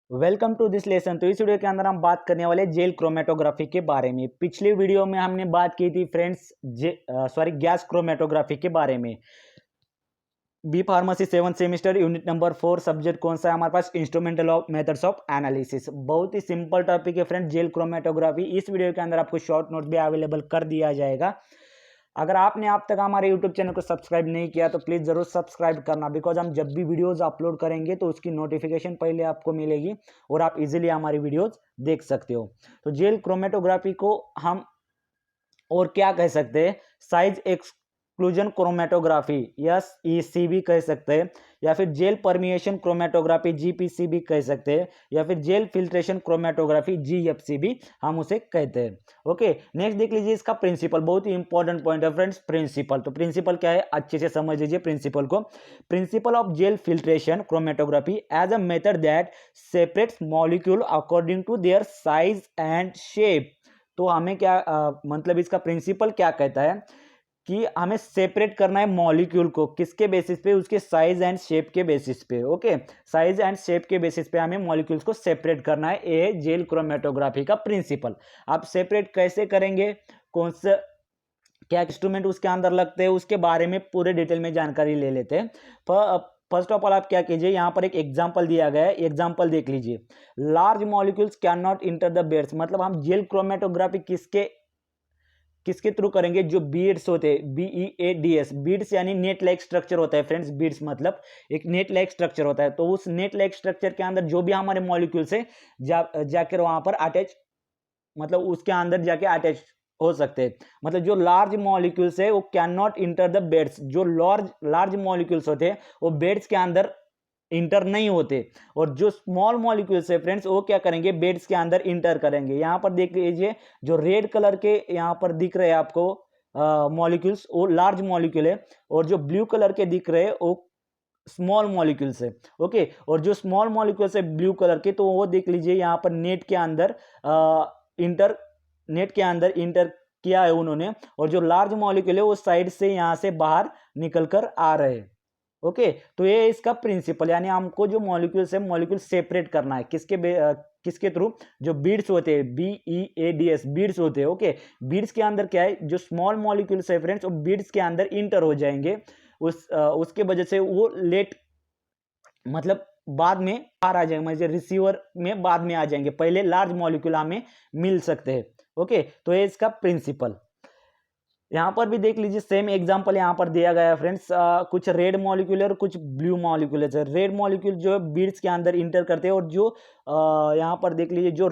Welcome to this lesson. तो इस video के अंदर हम बात करने वाले जेल क्रोमेटोग्राफी के बारे में। पिछली वीडियो में हमने बात की थी फ्रेंड्स गैस क्रोमेटोग्राफी के बारे में। B pharmacy 7 semester unit number 4 subject कौन सा है हमारे पास? Instrumental of methods of analysis. बहुत ही सिंपल टॉपिक है फ्रेंड्स, जेल क्रोमेटोग्राफी। इस वीडियो के अंदर आपको शॉर्ट नोट भी अवेलेबल कर दिया जाएगा। अगर आपने अब तक हमारे यूट्यूब चैनल को सब्सक्राइब नहीं किया तो प्लीज़ ज़रूर सब्सक्राइब करना, बिकॉज हम जब भी वीडियोस अपलोड करेंगे तो उसकी नोटिफिकेशन पहले आपको मिलेगी और आप इजीली हमारी वीडियोस देख सकते हो। तो जेल क्रोमेटोग्राफी को हम और क्या कह सकते हैं? साइज एक्सक्लूजन क्रोमेटोग्राफी एसईसी भी कह सकते हैं, या फिर जेल परमिएशन क्रोमेटोग्राफी जीपीसी भी कह सकते हैं, या फिर जेल फिल्ट्रेशन क्रोमेटोग्राफी जीएफसी भी हम उसे कहते हैं। ओके, नेक्स्ट देख लीजिए इसका प्रिंसिपल। बहुत ही इंपॉर्टेंट पॉइंट है फ्रेंड्स, प्रिंसिपल। तो प्रिंसिपल क्या है अच्छे से समझ लीजिए प्रिंसिपल को। Principle of gel filtration chromatography as a method that separates molecule according to their size and shape. तो हमें क्या मतलब इसका प्रिंसिपल क्या कहता है कि हमें सेपरेट करना है मॉलिक्यूल को, किसके बेसिस पे? उसके साइज एंड शेप के बेसिस पे। ओके, साइज एंड शेप के बेसिस पे हमें मॉलिक्यूल्स को सेपरेट करना है। ये जेल क्रोमेटोग्राफी का प्रिंसिपल। आप सेपरेट कैसे करेंगे, कौन सा क्या इंस्ट्रूमेंट उसके अंदर लगते हैं, उसके बारे में पूरे डिटेल में जानकारी ले लेते हैं। फर्स्ट ऑफ ऑल आप क्या कीजिए, यहाँ पर एक एग्जांपल दिया गया है, एग्जांपल देख लीजिए। Large molecules can not enter the beds. मतलब हम जेल क्रोमेटोग्राफी किसके किसके थ्रू करेंगे? जो बीड्स होते हैं, BEADS, बीड्स यानी नेट लाइक स्ट्रक्चर होता है फ्रेंड्स। बीड्स मतलब एक नेट लाइक स्ट्रक्चर होता है। तो उस नेट लाइक स्ट्रक्चर के अंदर जो भी हमारे मॉलिक्यूल्स है जाकर वहां पर अटैच, मतलब उसके अंदर जाके अटैच हो सकते हैं। मतलब जो लार्ज मॉलिक्यूल्स है वो can not enter the beds. जो लार्ज लार्ज मॉलिक्यूल्स होते हैं वो बेड्स के अंदर इंटर नहीं होते, और जो स्मॉल मॉलिक्यूल्स है फ्रेंड्स वो क्या करेंगे? बेड्स के अंदर इंटर करेंगे। यहां पर देख लीजिए, जो रेड कलर के यहां पर दिख रहे हैं आपको मॉलिक्यूल्स, वो लार्ज मॉलिक्यूल है, और जो ब्लू कलर के दिख रहे हैं वो स्मॉल मॉलिक्यूल्स है। ओके, और जो स्मॉल मॉलिक्यूल्स है ब्लू कलर के, तो वो देख लीजिए यहाँ पर नेट के अंदर इंटर नेट के अंदर इंटर किया है उन्होंने, और जो लार्ज मॉलिक्यूल है वो साइड से यहाँ से बाहर निकल कर आ रहे हैं। ओके, तो ये इसका प्रिंसिपल, यानी हमको जो मॉलिक्यूल्स है मॉलिक्यूल सेपरेट करना है किसके थ्रू? जो बीड्स होते हैं, BEADS, बीड्स होते हैं। ओके, बीड्स के अंदर क्या है? जो स्मॉल मॉलिक्यूल्स है फ्रेंड्स वो बीड्स के अंदर इंटर हो जाएंगे। उसके वजह से वो लेट, मतलब बाद में बाहर आ जाएंगे, मतलब रिसीवर में बाद में आ जाएंगे, पहले लार्ज मॉलिक्यूल हमें मिल सकते हैं। ओके, तो ये इसका प्रिंसिपल। यहाँ पर भी देख लीजिए, सेम एग्जांपल यहाँ पर दिया गया है फ्रेंड्स। कुछ रेड मॉलिक्यूल और कुछ ब्लू मॉलिक्यूल है। रेड मॉलिक्यूल जो है बीड्स के अंदर इंटर करते हैं, और जो यहाँ पर देख लीजिए, जो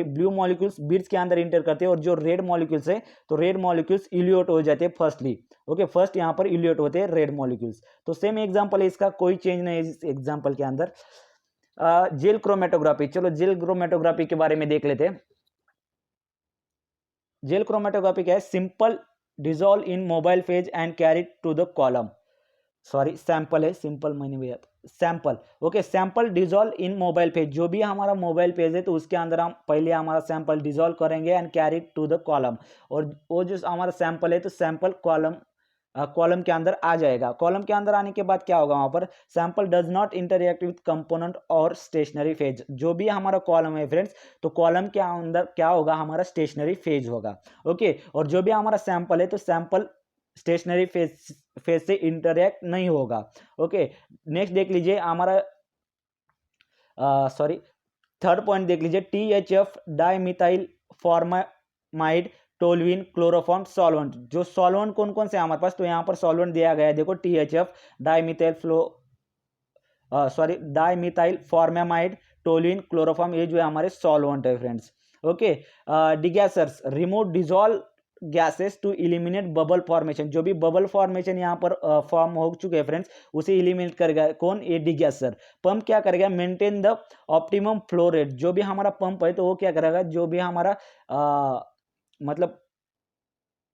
ब्लू मॉलिक्यूल्स बीड्स के अंदर इंटर करते हैं, और जो रेड मॉलिक्यूल्स है तो रेड मॉलिक्यूल्स इल्यूट हो जाते हैं फर्स्टली। ओके, फर्स्ट यहाँ पर इल्यूट होते हैं रेड मॉलिक्यूल्स। तो सेम एग्जाम्पल है इसका, कोई चेंज नहीं है इस एग्जाम्पल के अंदर। जेल क्रोमेटोग्राफी, चलो जेल क्रोमेटोग्राफी के बारे में देख लेते हैं। जेल क्रोमेटोग्राफी क्या है? Simple dissolve in mobile phase and carry to the column. Sorry, sample है, सिंपल मैंने भी sample. Okay, sample dissolve in mobile page. जो भी हमारा मोबाइल पेज है तो उसके अंदर हम पहले हमारा सैंपल डिजॉल्व करेंगे and carry to the column, और वो जो हमारा सैंपल है तो सैंपल कॉलम के अंदर आ जाएगा। कॉलम के अंदर आने के बाद क्या होगा? वहां पर sample does not interact with component और स्टेशनरी फेज। जो भी हमारा कॉलम है फ्रेंड्स, तो कॉलम के अंदर क्या होगा? हमारा स्टेशनरी फेज होगा। ओके, और जो भी हमारा सैंपल है तो सैंपल स्टेशनरी फेज से इंटरेक्ट नहीं होगा। ओके, नेक्स्ट देख लीजिए हमारा सॉरी थर्ड पॉइंट देख लीजिए, THF dimethyl formamide toluene chloroform solvent. जो सॉल्वेंट कौन कौन से हमारे पास? तो यहाँ पर सॉल्वेंट दिया गया है, देखो THF dimethyl formamide toluene chloroform, ये जो है हमारे सॉल्वेंट है friends. Okay, degassers remove dissolve gases to eliminate bubble formation. जो भी बबल फॉर्मेशन यहाँ पर फॉर्म हो चुके हैं फ्रेंड्स, उसे इलिमिनेट करेगा कौन? ये डिगैसर। पंप क्या करेगा? Maintain the optimum flow rate. जो भी हमारा पंप है तो वो क्या करेगा? जो भी हमारा मतलब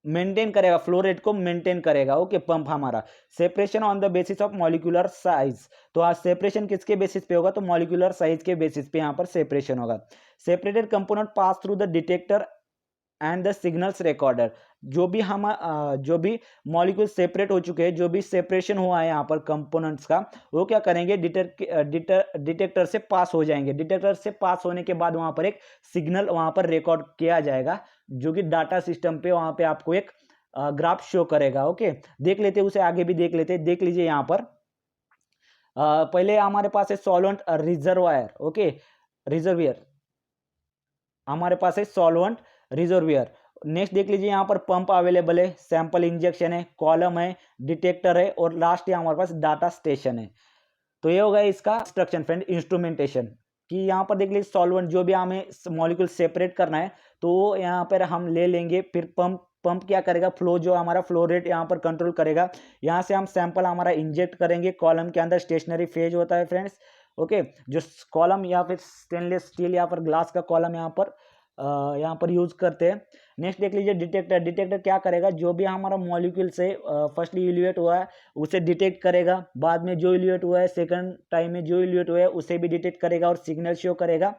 मेंटेन करेगा, फ्लो रेट को मेंटेन करेगा। ओके, पंप हमारा। Separation on the basis of molecular size. तो आज सेपरेशन किसके बेसिस पे होगा? तो मॉलिक्यूलर साइज के बेसिस पे यहाँ पर सेपरेशन होगा। Separated component pass through the detector and the signals recorder. जो भी मॉलिक्यूल सेपरेट हो चुके हैं, जो भी सेपरेशन हुआ है यहाँ पर कंपोनेंट्स का, वो क्या करेंगे, डिटेक्टर से पास हो जाएंगे। डिटेक्टर से पास होने के बाद वहाँ पर एक सिग्नल वहाँ पर रिकॉर्ड किया जाएगा, जो कि डाटा सिस्टम पे वहाँ पे आपको एक ग्राफ शो करेगा। ओके, देख लेते हैं उसे, आगे भी देख लेते हैं। देख लीजिए यहाँ पर पहले हमारे पास है सॉल्वेंट रिजर्वायर। ओके, रिजर्वियर, हमारे पास है सॉल्वेंट रिजर्वियर। नेक्स्ट देख लीजिए यहाँ पर पंप अवेलेबल है, सैंपल इंजेक्शन है, कॉलम है, डिटेक्टर है, और लास्ट हमारे पास डाटा स्टेशन है। तो ये होगा इसका इंस्ट्रक्शन फ्रेंड, इंस्ट्रूमेंटेशन। कि यहाँ पर देख लीजिए सॉल्वेंट, जो भी हमें मॉलिक्यूल सेपरेट करना है तो यहाँ पर हम ले लेंगे। फिर पंप क्या करेगा, फ्लो, जो हमारा फ्लो रेट यहाँ पर कंट्रोल करेगा। यहाँ से हम सैंपल हमारा इंजेक्ट करेंगे। कॉलम के अंदर स्टेशनरी फेज होता है फ्रेंड्स। ओके, जो कॉलम या फिर स्टेनलेस स्टील या फिर ग्लास का कॉलम यहाँ पर यूज करते हैं। नेक्स्ट देख लीजिए डिटेक्टर। डिटेक्टर क्या करेगा, जो भी हमारा मॉलिक्यूल से फर्स्टली इल्यूएट हुआ है उसे डिटेक्ट करेगा। बाद में जो इल्यूएट हुआ है, सेकंड टाइम में जो इल्यूएट हुआ है उसे भी डिटेक्ट करेगा और सिग्नल शो करेगा।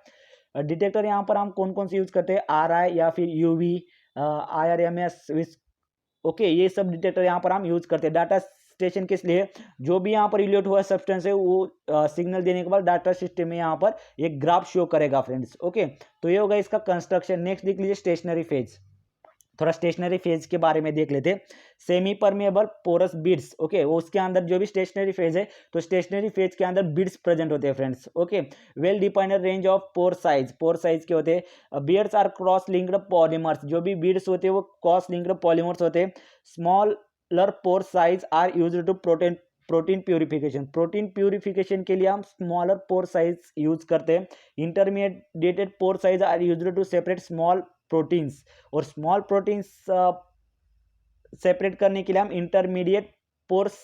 डिटेक्टर यहाँ पर हम कौन कौन से यूज करते हैं, RI या फिर UV, IRMS। ओके, ये सब डिटेक्टर यहाँ पर हम यूज करते हैं। डाटा स्टेशन किस लिए, जो भी यहाँ पर इल्यूट हुआ सब्सटेंस है वो सिग्नल देने के बाद डाटा सिस्टम में यहाँ पर एक ग्राफ शो करेगा फ्रेंड्स। ओके, तो ये होगा इसका कंस्ट्रक्शन। नेक्स्ट देख लीजिए स्टेशनरी फेज। थोड़ा स्टेशनरी फेज के बारे में देख लेते हैं। Semi permeable porous beads. Okay, वो उसके अंदर जो भी स्टेशनरी फेज है, तो स्टेशनरी फेज के अंदर बीड्स प्रेजेंट होते हैं friends. Okay, well defined range of pore size. Pore size के होते हैं। Beads are cross linked polymers. जो भी बीड्स होते हैं वो क्रॉस लिंक्ड पॉलीमर्स होते हैं। Smaller pore size are used to protein purification. Protein purification के लिए हम स्मॉलर पोर साइज यूज करते हैं। Intermediated pore size are used to separate small proteins. और स्मॉल प्रोटीन्स सेपरेट करने के लिए हम इंटरमीडिएट पोर्स,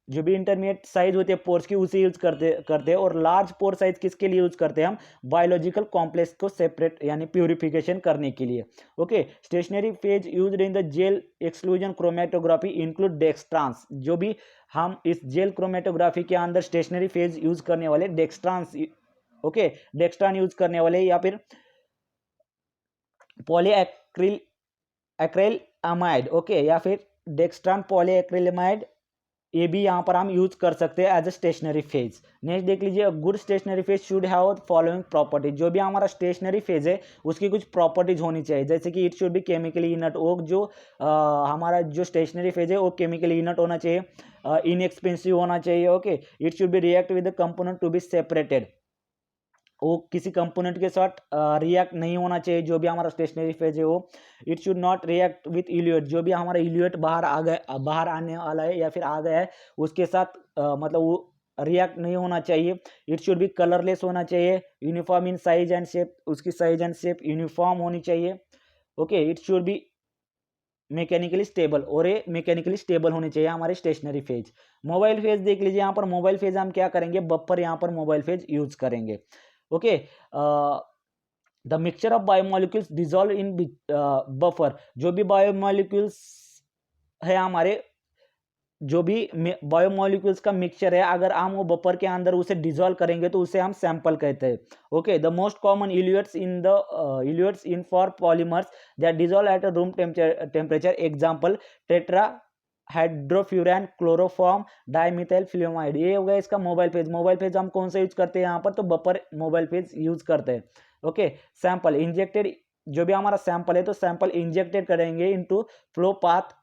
जो भी इंटरमीडिएट साइज होती है पोर्स की, उसे यूज करते हैं। और लार्ज पोर साइज किसके लिए यूज करते हैं, हम बायोलॉजिकल कॉम्प्लेक्स को सेपरेट यानी प्यूरिफिकेशन करने के लिए। Okay, stationary phase used in the gel exclusion chromatography include dextrans. जो भी हम इस जेल क्रोमेटोग्राफी के अंदर स्टेशनरी फेज यूज करने वाले डेक्सट्रांस, ओके, डेक्सट्रान यूज करने वाले, या फिर पॉलीएक्रिलमाइड। ओके, या फिर डेक्सट्रान पॉलीएक्रिलमाइड, ये भी यहाँ पर हम यूज कर सकते हैं as a stationary phase. Next देख लीजिए, good stationary phase should have following property. जो भी हमारा स्टेशनरी फेज है उसकी कुछ प्रॉपर्टीज होनी चाहिए, जैसे कि it should B chemically inert. वो जो हमारा जो स्टेशनरी फेज है वो केमिकली इनर्ट होना चाहिए, इनएक्सपेंसिव होना चाहिए। Okay, it should be react with the component to be separated. वो किसी कंपोनेंट के साथ रिएक्ट नहीं होना चाहिए, जो भी हमारा स्टेशनरी फेज है वो। It should not react with eluate. जो भी हमारा इल्यूएट बाहर आने वाला है या फिर आ गया है उसके साथ मतलब वो रिएक्ट नहीं होना चाहिए। इट शुड बी कलरलेस होना चाहिए। Uniform in size and shape, उसकी साइज एंड शेप यूनिफॉर्म होनी चाहिए। Okay, it should B mechanically stable, और ये मैकेनिकली स्टेबल होनी चाहिए हमारे स्टेशनरी फेज। मोबाइल फेज देख लीजिए, यहाँ पर मोबाइल फेज हम क्या करेंगे, बफर यहाँ पर मोबाइल फेज यूज करेंगे। Okay, the mixture of biomolecules dissolve in buffer. जो भी बायोमोलिक्यूल्स है हमारे, जो भी बायोमोलिक्यूल्स का मिक्सचर है, अगर हम वो बफर के अंदर उसे डिजॉल्व करेंगे तो उसे हम सैंपल कहते हैं। Okay, the most common eluates in for polymers that dissolve at room temperature, example tetra hydrofuran, chloroform, dimethyl formamide. ये हो गया इसका मोबाइल फेज। मोबाइल फेज हम कौन सा यूज करते हैं यहाँ पर, तो बफर मोबाइल फेज यूज करते हैं। Okay, sample injected. जो भी हमारा सैंपल है तो सैंपल इंजेक्टेड करेंगे into flow path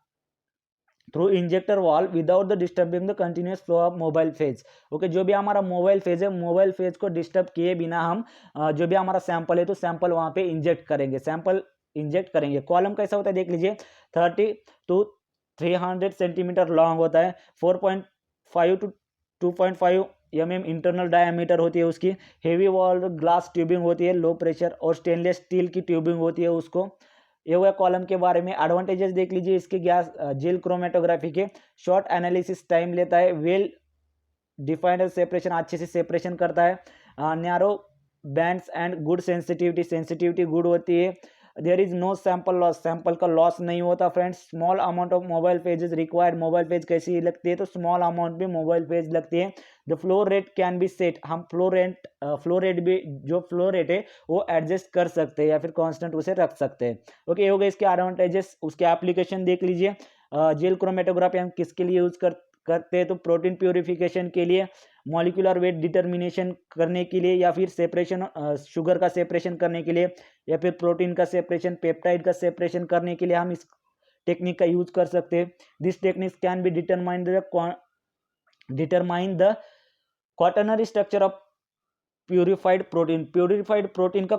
through injector wall without the disturbing the continuous flow of mobile phase. Okay, जो भी हमारा मोबाइल फेज है, मोबाइल फेज को डिस्टर्ब किए बिना हम जो भी हमारा सैंपल है तो सैंपल वहाँ पे इंजेक्ट करेंगे, सैंपल इंजेक्ट करेंगे। कॉलम कैसा होता है देख लीजिए, 30 to 300 सेंटीमीटर लॉन्ग होता है। 4.5 to 2.5 mm इंटरनल डायमीटर होती है उसकी। हेवी वॉल्ड ग्लास ट्यूबिंग होती है, लो प्रेशर और स्टेनलेस स्टील की ट्यूबिंग होती है उसको। ये हुआ कॉलम के बारे में। एडवांटेजेस देख लीजिए इसके गैस जेल क्रोमेटोग्राफी के, शॉर्ट एनालिसिस टाइम लेता है, वेल डिफाइंड सेपरेशन, अच्छे से सेपरेशन करता है, narrow bands and good sensitivity, sensitivity good होती है, there is no sample loss, sample का लॉस नहीं होता friends. Small amount of mobile pages required, mobile page कैसी लगती है तो स्मॉल अमाउंट में मोबाइल पेज लगती है। The flow rate can be set, हम फ्लो रेट भी, जो फ्लो रेट है वो एडजस्ट कर सकते हैं या फिर कांस्टेंट उसे रख सकते हैं। ओके, हो गए इसके एडवांटेजेस। उसके एप्लीकेशन देख लीजिए। जेल क्रोमेटोग्राफी हम किसके लिए यूज करते हैं तो प्रोटीन प्योरिफिकेशन के लिए, मॉलिक्यूलर वेट डिटर्मिनेशन करने के लिए, या फिर सेपरेशन, शुगर का सेपरेशन करने के लिए, या फिर प्रोटीन का सेपरेशन, पेप्टाइड का सेपरेशन करने के लिए हम इस टेक्निक का यूज कर सकते हैं। This techniques can be determine the quaternary structure of purified protein, purified protein का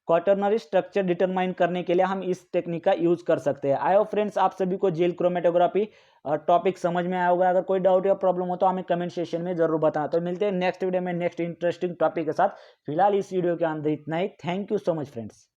क्वाटरनरी स्ट्रक्चर डिटरमाइन करने के लिए हम इस टेक्निक का यूज कर सकते हैं। आई होप फ्रेंड्स आप सभी को जेल क्रोमेटोग्राफी टॉपिक समझ में आया होगा। अगर कोई डाउट या प्रॉब्लम हो तो हमें कमेंट सेक्शन में जरूर बताना। तो मिलते हैं नेक्स्ट वीडियो में नेक्स्ट इंटरेस्टिंग टॉपिक के साथ। फिलहाल इस वीडियो के अंदर इतना ही। Thank you so much friends.